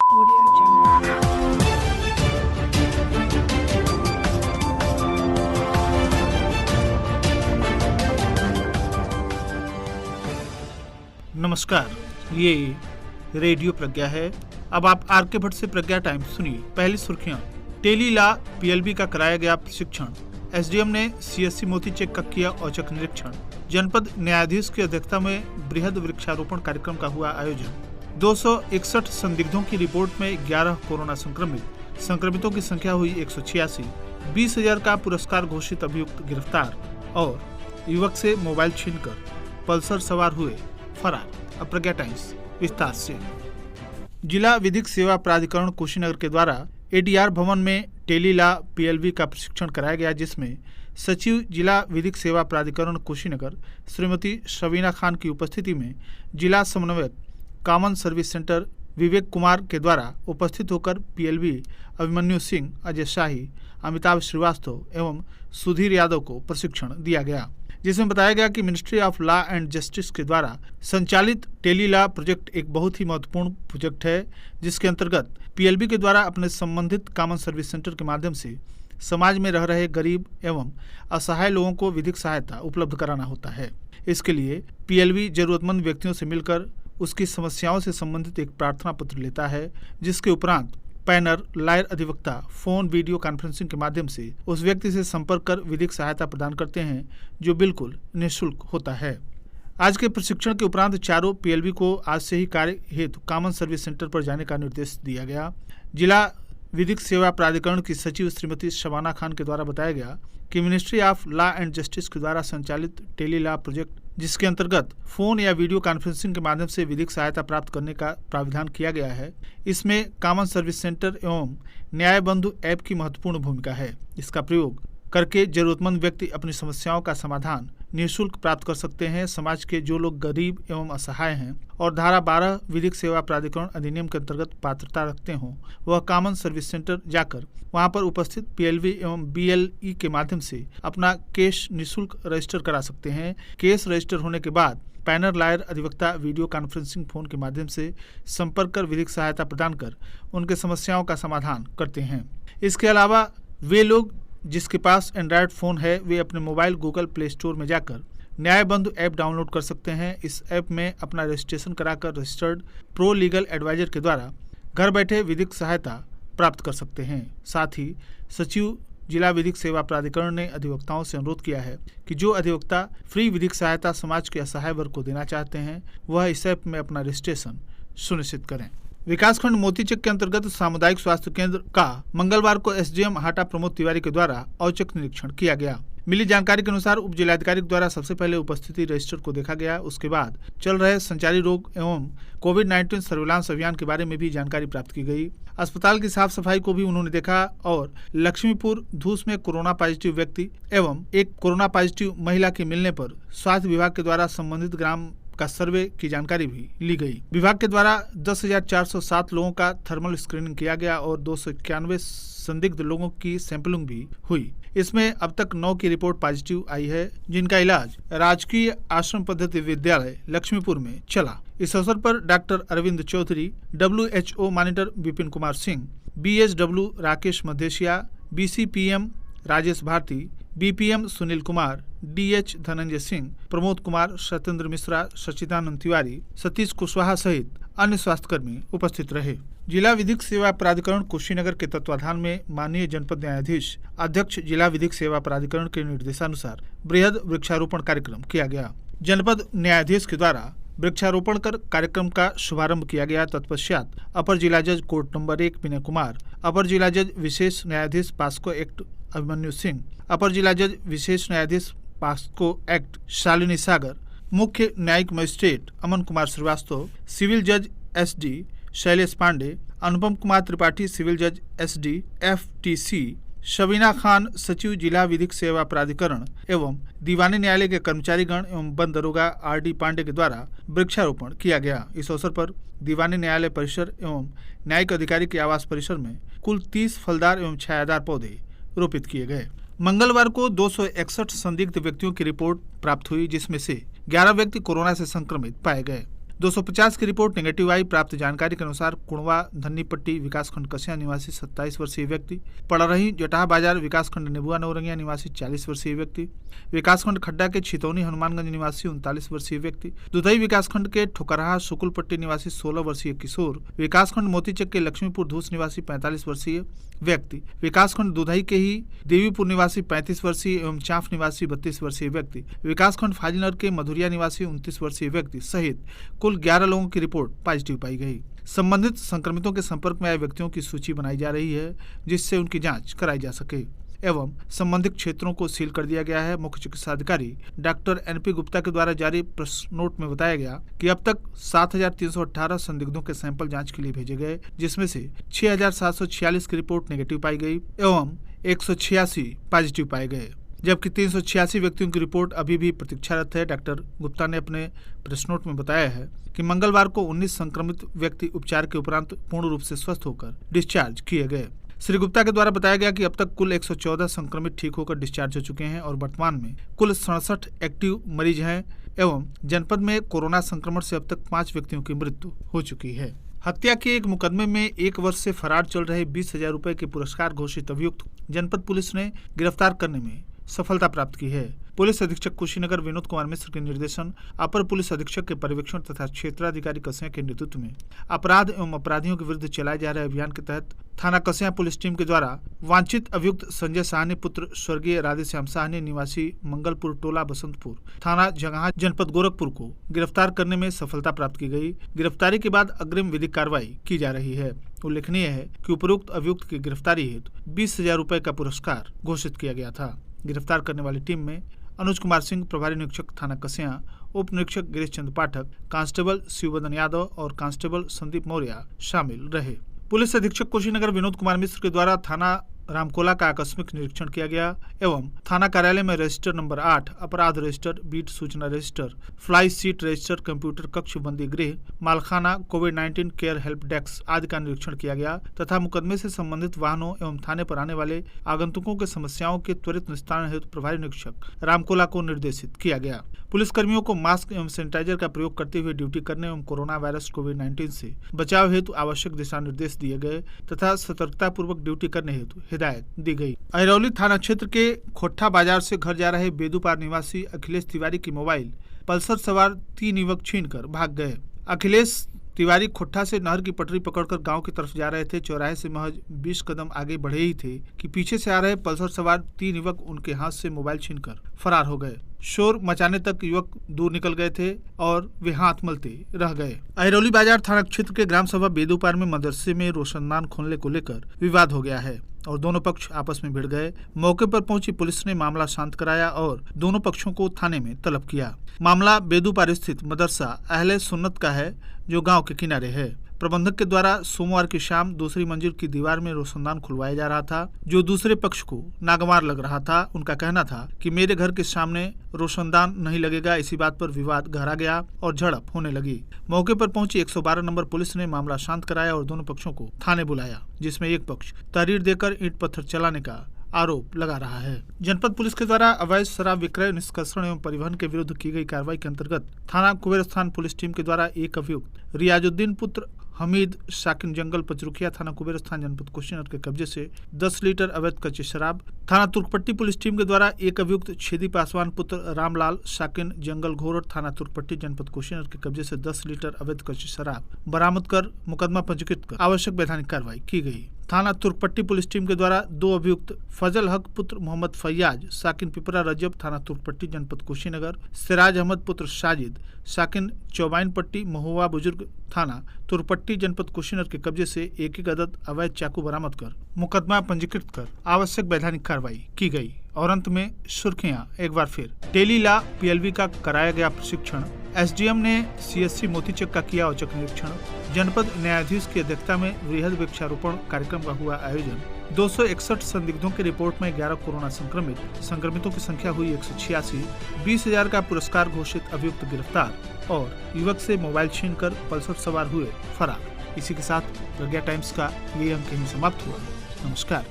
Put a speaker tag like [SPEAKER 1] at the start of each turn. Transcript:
[SPEAKER 1] Audio Jungle.
[SPEAKER 2] नमस्कार, ये radio प्रज्ञा है। अब आप आर.के. भट्ट से प्रज्ञा टाइम्स सुनिए। पहली सुर्खियां। टेली लॉ पीएलबी का कराया गया प्रशिक्षण। एसडीएम ने सीएससी मोतीचक का किया औचक निरीक्षण। जनपद न्यायाधीश की अध्यक्षता में बृहद वृक्षारोपण कार्यक्रम का हुआ आयोजन। 261 संदिग्धों की रिपोर्ट में 11 कोरोना संक्रमितों की संख्या हुई 186। 20,000 का पुरस्कार घोषित अभियुक्त गिरफ्तार और युवक से मोबाइल छीनकर पल्सर सवार हुए फरार। अब प्रज्ञा टाइम्स विस्तार से। जिला विधिक सेवा प्राधिकरण कुशीनगर के द्वारा एडीआर भवन में टेली लॉ पीएलबी का प्रशिक्षण कराया गया, जिसमें सचिव जिला विधिक सेवा प्राधिकरण कुशीनगर श्रीमती शबीना खान की उपस्थिति में जिला समन्वयक common service centre Vivek Kumar के द्वारा उपस्थित होकर पीएलबी अभिमन्यु सिंह, अजय शाही, अमिताभ श्रीवास्तव एवं सुधीर यादव को प्रशिक्षण दिया गया, जिसमें बताया गया कि ministry of law and justice के द्वारा संचालित टेली लॉ प्रोजेक्ट एक बहुत ही महत्वपूर्ण प्रोजेक्ट है, जिसके अंतर्गत पीएलबी के द्वारा अपने संबंधित कॉमन सर्विस सेंटर के माध्यम से समाज में रह रहे गरीब एवं असहाय लोगों को विधिक सहायता उपलब्ध कराना होता है। इसके लिए पीएलबी जरूरतमंद व्यक्तियों से मिलकर उसकी समस्याओं से संबंधित एक प्रार्थना पत्र लेता है, जिसके उपरांत पैनर, लायर अधिवक्ता फोन वीडियो कॉन्फ्रेंसिंग के माध्यम से उस व्यक्ति से संपर्क कर विधिक सहायता प्रदान करते हैं, जो बिल्कुल निःशुल्क होता है। आज के प्रशिक्षण के उपरांत चारों पीएलबी को आज से ही कार्य हेतु कॉमन सर्विस सेंटर पर जाने का निर्देश दिया गया। जिला विधिक सेवा प्राधिकरण की सचिव श्रीमती शबाना खान के द्वारा बताया गया कि ministry of law and justice के द्वारा संचालित टेली लॉ प्रोजेक्ट, जिसके अंतर्गत फोन या वीडियो कॉन्फ्रेंसिंग के माध्यम से विधिक सहायता प्राप्त करने का प्राविधान किया गया है। इसमें कॉमन सर्विस सेंटर एवं न्याय बंधु ऐप की महत्वपूर्ण भूमिका है। इसका प्रयोग करके जरूरतमंद व्यक्ति अपनी समस्याओं का समाधान निःशुल्क प्राप्त कर सकते हैं। समाज के जो लोग गरीब एवं असहाय हैं और धारा 12 विधिक सेवा प्राधिकरण अधिनियम के अंतर्गत पात्रता रखते हों, वह कॉमन सर्विस सेंटर जाकर वहां पर उपस्थित पीएलबी एवं बीएलई के माध्यम से अपना केस निःशुल्क रजिस्टर करा सकते हैं। केस रजिस्टर होने के बाद पैनर, लायर अधिवक्ता वीडियो कॉन्फ्रेंसिंग फोन के माध्यम से संपर्क कर विधिक सहायता प्रदान कर उनके समस्याओं का समाधान करते हैं। इसके अलावा वे लोग जिसके पास एंड्रॉयड फ़ोन है, वे अपने मोबाइल गूगल प्ले स्टोर में जाकर न्याय बंधु ऐप डाउनलोड कर सकते हैं। इस ऐप में अपना रजिस्ट्रेशन कराकर रजिस्टर्ड प्रो लीगल एडवाइजर के द्वारा घर बैठे विधिक सहायता प्राप्त कर सकते हैं। साथ ही सचिव जिला विधिक सेवा प्राधिकरण ने अधिवक्ताओं से अनुरोध किया है कि जो अधिवक्ता फ्री विधिक सहायता समाज के असहाय वर्ग को देना चाहते हैं, वह इस ऐप में अपना रजिस्ट्रेशन सुनिश्चित करें। विकासखंड मोतीचक के अंतर्गत सामुदायिक स्वास्थ्य केंद्र का मंगलवार को एसडीएम हाटा प्रमोद तिवारी के द्वारा औचक निरीक्षण किया गया। मिली जानकारी के अनुसार उप जिलाधिकारी द्वारा सबसे पहले उपस्थिति रजिस्टर को देखा गया। उसके बाद चल रहे संचारी रोग एवं कोविड-19 सर्विलांस अभियान के बारे में भी जानकारी प्राप्त की गई। अस्पताल की साफ सफाई को भी उन्होंने देखा और लक्ष्मीपुर धूस में कोरोना पॉजिटिव व्यक्ति एवं एक कोरोना पॉजिटिव महिला के मिलने पर स्वास्थ्य विभाग के द्वारा संबंधित ग्राम का सर्वे की जानकारी भी ली गई। विभाग के द्वारा 10,407 लोगों का थर्मल स्क्रीनिंग किया गया और 291 संदिग्ध लोगों की सैंपलिंग भी हुई। इसमें अब तक 9 की रिपोर्ट पॉजिटिव आई है, जिनका इलाज राजकीय आश्रम पद्धति विद्यालय लक्ष्मीपुर में चला। इस अवसर पर doctor Arvind Chaudhary, WHO monitor Vipin Kumar Singh, BSW Rakesh Madheshiya, BCPM Rajesh Bharti, BPM Sunil Kumar, DH Dhananjay Singh, Pramod Kumar, Satyendra Mishra, Sachidanand Tiwari, Satish Kushwaha सहित अन्य स्वास्थ्यकर्मी उपस्थित रहे। जिला विधिक सेवा प्राधिकरण कुशीनगर के तत्वाधान में माननीय जनपद न्यायाधीश अध्यक्ष जिला विधिक सेवा प्राधिकरण के निर्देशानुसार बृहद वृक्षारोपण कार्यक्रम किया गया। जनपद न्यायाधीश के द्वारा वृक्षारोपण कर कार्यक्रम का शुभारंभ किया गया। तत्पश्चात अपर जिला जज कोर्ट नंबर 1 विनय कुमार, अपर जिला जज विशेष न्यायाधीश पास्को एक्ट अभिमन्यु सिंह, अपर जिला जज विशेष न्यायाधीश पास्को एक्ट शालिनी सागर, मुख्य न्यायिक मजिस्ट्रेट अमन कुमार श्रीवास्तव, सिविल जज SD शैलेश पांडे, अनुपम कुमार त्रिपाठी सिविल जज SD FTC, शबीना खान सचिव जिला विधिक सेवा प्राधिकरण एवं दीवानी न्यायालय के कर्मचारीगण एवं वन दरोगा RD पांडे के द्वारा वृक्षारोपण किया गया। इस अवसर पर दीवानी न्यायालय परिसर एवं न्यायिक अधिकारी के आवास परिसर में कुल 30 फलदार एवं छायादार पौधे रोपित किए गए। मंगलवार को 261 संदिग्ध व्यक्तियों की रिपोर्ट प्राप्त हुई, जिसमें से 11 व्यक्ति कोरोना से संक्रमित पाए गए। 250 की रिपोर्ट नेगेटिव आई। प्राप्त जानकारी के अनुसार कुणवा धन्नीपट्टी विकासखंड कसिया निवासी 27 वर्षीय व्यक्ति, पड़रही जटाहा बाजार विकासखंड नेबुआ नौरंगिया निवासी 40 वर्षीय व्यक्ति, विकासखंड खड्डा के छितौनी हनुमानगंज निवासी 39 वर्षीय व्यक्ति, दुधई विकासखंड के ठोकरहा शुकुलपट्टी निवासी 16 वर्षीय किशोर, विकासखंड मोतीचक के लक्ष्मीपुर धूस निवासी 45 वर्षीय व्यक्ति, विकासखंड दुधई के ही देवीपुर निवासी 35 वर्षीय एवं चांफ निवासी 32 वर्षीय व्यक्ति, विकासखंड फाजिलनगर के मधुरिया निवासी 29 वर्षीय व्यक्ति सहित कुल 11 लोगों की रिपोर्ट पॉजिटिव पाई गई। संबंधित संक्रमितों के संपर्क में आए व्यक्तियों की सूची बनाई जा रही है, जिससे उनकी जांच कराई जा सके एवं संबंधित क्षेत्रों को सील कर दिया गया है। मुख्य चिकित्सा अधिकारी डॉक्टर NP गुप्ता के द्वारा जारी प्रेस नोट में बताया गया कि अब तक 7,318 संदिग्धों के सैंपल जांच के लिए भेजे गए, जिसमें से 6,746 की रिपोर्ट नेगेटिव पाई गई एवं 186 पॉजिटिव पाए गए, जबकि 386 व्यक्तियों की रिपोर्ट अभी भी प्रतीक्षारत है। डॉक्टर गुप्ता ने अपने प्रेस नोट में बताया है कि मंगलवार को 19 संक्रमित व्यक्ति उपचार के उपरांत पूर्ण रूप से स्वस्थ होकर डिस्चार्ज किए गए। श्री गुप्ता के द्वारा बताया गया कि अब तक कुल 114 संक्रमित ठीक होकर डिस्चार्ज हो चुके हैं और वर्तमान में कुल 67 एक्टिव मरीज हैं एवं जनपद में कोरोना संक्रमण से अब तक 5 व्यक्तियों की मृत्यु हो चुकी है। हत्या के एक मुकदमे में 1 वर्ष से फरार चल रहे 20,000 रुपए के पुरस्कार घोषित अभियुक्त जनपद पुलिस ने गिरफ्तार करने में सफलता प्राप्त की है। पुलिस अधीक्षक कुशीनगर विनोद कुमार मिश्र के निर्देशन, अपर पुलिस अधीक्षक के पर्यवेक्षण तथा क्षेत्राधिकारी कसिया के नेतृत्व में अपराध एवं अपराधियों के विरुद्ध चलाए जा रहे अभियान के तहत थाना कसिया पुलिस टीम के द्वारा वांछित अभियुक्त संजय साहनी पुत्र स्वर्गीय राधेश्याम साहनी निवासी मंगलपुर टोला बसंतपुर थाना जगहा जनपद गोरखपुर को गिरफ्तार करने में सफलता प्राप्त की गई। गिरफ्तारी के बाद अग्रिम विधिक कार्रवाई की जा रही है। उल्लेखनीय है कि उपरोक्त अभियुक्त की गिरफ्तारी हेतु 20,000 रुपए का पुरस्कार घोषित किया गया था। गिरफ्तार करने वाली टीम में अनुज कुमार सिंह प्रभारी निरीक्षक थाना कसिया, उप निरीक्षक गिरीश चंद्र पाठक, कांस्टेबल शिवबदन यादव और कांस्टेबल संदीप मौर्य शामिल रहे। पुलिस अधीक्षक कुशीनगर विनोद कुमार मिश्र के द्वारा थाना रामकोला का आकस्मिक निरीक्षण किया गया एवं थाना कार्यालय में रजिस्टर नंबर 8, अपराध रजिस्टर, बीट सूचना register, fly seat register, computer कक्ष, बंदी गृह, मालखाना, कोविड-19 केयर हेल्प डेस्क आदि का निरीक्षण किया गया तथा मुकदमे से संबंधित वाहनों एवं थाने पर आने वाले आगंतुकों के समस्याओं के त्वरित निस्तारण हेतु प्रभारी निरीक्षक रामकोला को निर्देशित किया गया। पुलिस कर्मियों को मास्क एवं सैनिटाइजर का प्रयोग करते हुए ड्यूटी करने एवं कोरोना वायरस कोविड-19 से बचाव हेतु आवश्यक दिशा निर्देश दिए गए तथा सतर्कता पूर्वक ड्यूटी करने हेतु हिदायत दी गई। अहिरौली थाना क्षेत्र के खोट्ठा बाजार से घर जा रहे बेदूपार निवासी अखिलेश तिवारी की मोबाइल पल्सर सवार 3 युवक छीनकर भाग गए। अखिलेश तिवारी खोट्ठा से नहर की पटरी पकड़कर गांव की तरफ जा रहे थे। चौराहे से महज 20 कदम आगे बढ़े ही थे कि पीछे से आ रहे पल्सर सवार 3 युवक उनके हाथ से मोबाइल छीनकर फरार हो गए। शोर मचाने तक युवक दूर निकल गए थे और वे हाथ मलते रह गए। अहिरौली बाजार थाना क्षेत्र के ग्राम सभा बेदूपार में मदरसे में रोशनदान खोलने को लेकर विवाद हो गया है और दोनों पक्ष आपस में भिड़ गए। मौके पर पहुंची पुलिस ने मामला शांत कराया और दोनों पक्षों को थाने में तलब किया। मामला बेदूपार स्थित मदरसा अहले सुन्नत का है जो गांव के किनारे है। प्रबंधक के द्वारा सोमवार की शाम दूसरी मंजिल की दीवार में रोशनदान खुलवाया जा रहा था, जो दूसरे पक्ष को नागवार लग रहा था। उनका कहना था कि मेरे घर के सामने रोशनदान नहीं लगेगा। इसी बात पर विवाद गहरा गया और झड़प होने लगी। मौके पर पहुंची 112 नंबर पुलिस ने मामला शांत कराया और दोनों पक्षों को थाने बुलाया, जिसमें एक पक्ष तहरीर देकर ईंट पत्थर चलाने का आरोप लगा रहा है। जनपद पुलिस के द्वारा अवैध शराब विक्रय, निष्कर्षण एवं परिवहन के विरुद्ध की गई कार्रवाई के अंतर्गत थाना कुबेरस्थान पुलिस टीम के द्वारा एक अभियुक्त रियाजुद्दीन पुत्र हमीद शाकिन जंगल पचरुखिया थाना कुबेरस्थान जनपद कुशीनगर के कब्जे से 10 लीटर अवैध कच्ची शराब, थाना तुर्कपट्टी पुलिस टीम के द्वारा एक अभियुक्त छेदी पासवान पुत्र रामलाल शाकिन जंगल घोरट थाना तुर्कपट्टी जनपद कुशीनगर के कब्जे से 10 लीटर अवैध कच्ची शराब बरामद कर मुकदमा पंजीकृत कर आवश्यक वैधानिक कार्रवाई की गई। थाना तुर्कपट्टी पुलिस टीम के द्वारा 2 अभियुक्त फजल हक पुत्र मोहम्मद फैयाज साकिन पिपरा रजब थाना तुर्कपट्टी जनपद कुशीनगर, सिराज अहमद पुत्र साजिद साकिन चौबाइन पट्टी महुआ बुजुर्ग थाना तुर्कपट्टी जनपद कुशीनगर के कब्जे से एक अदद अवैध चाकू बरामद कर मुकदमा पंजीकृत कर आवश्यक वैधानिक कार्रवाई की गई। और अंत में सुर्खियां एक बार फिर। टेली लॉ PLB का कराया गया प्रशिक्षण, SDM ने CSC मोतीचक का किया औचक निरीक्षण, जनपद न्यायाधीश की अध्यक्षता में वृहद वृक्षारोपण कार्यक्रम का हुआ आयोजन, 261 संदिग्धों की रिपोर्ट में 11 कोरोना संक्रमितों की संख्या हुई 186, 20,000 का पुरस्कार घोषित अभियुक्त गिरफ्तार और युवक से मोबाइल छीनकर पल्सर सवार हुए फरार। इसी के साथ प्रज्ञा टाइम्स का ये अंक यहीं समाप्त हुआ। नमस्कार।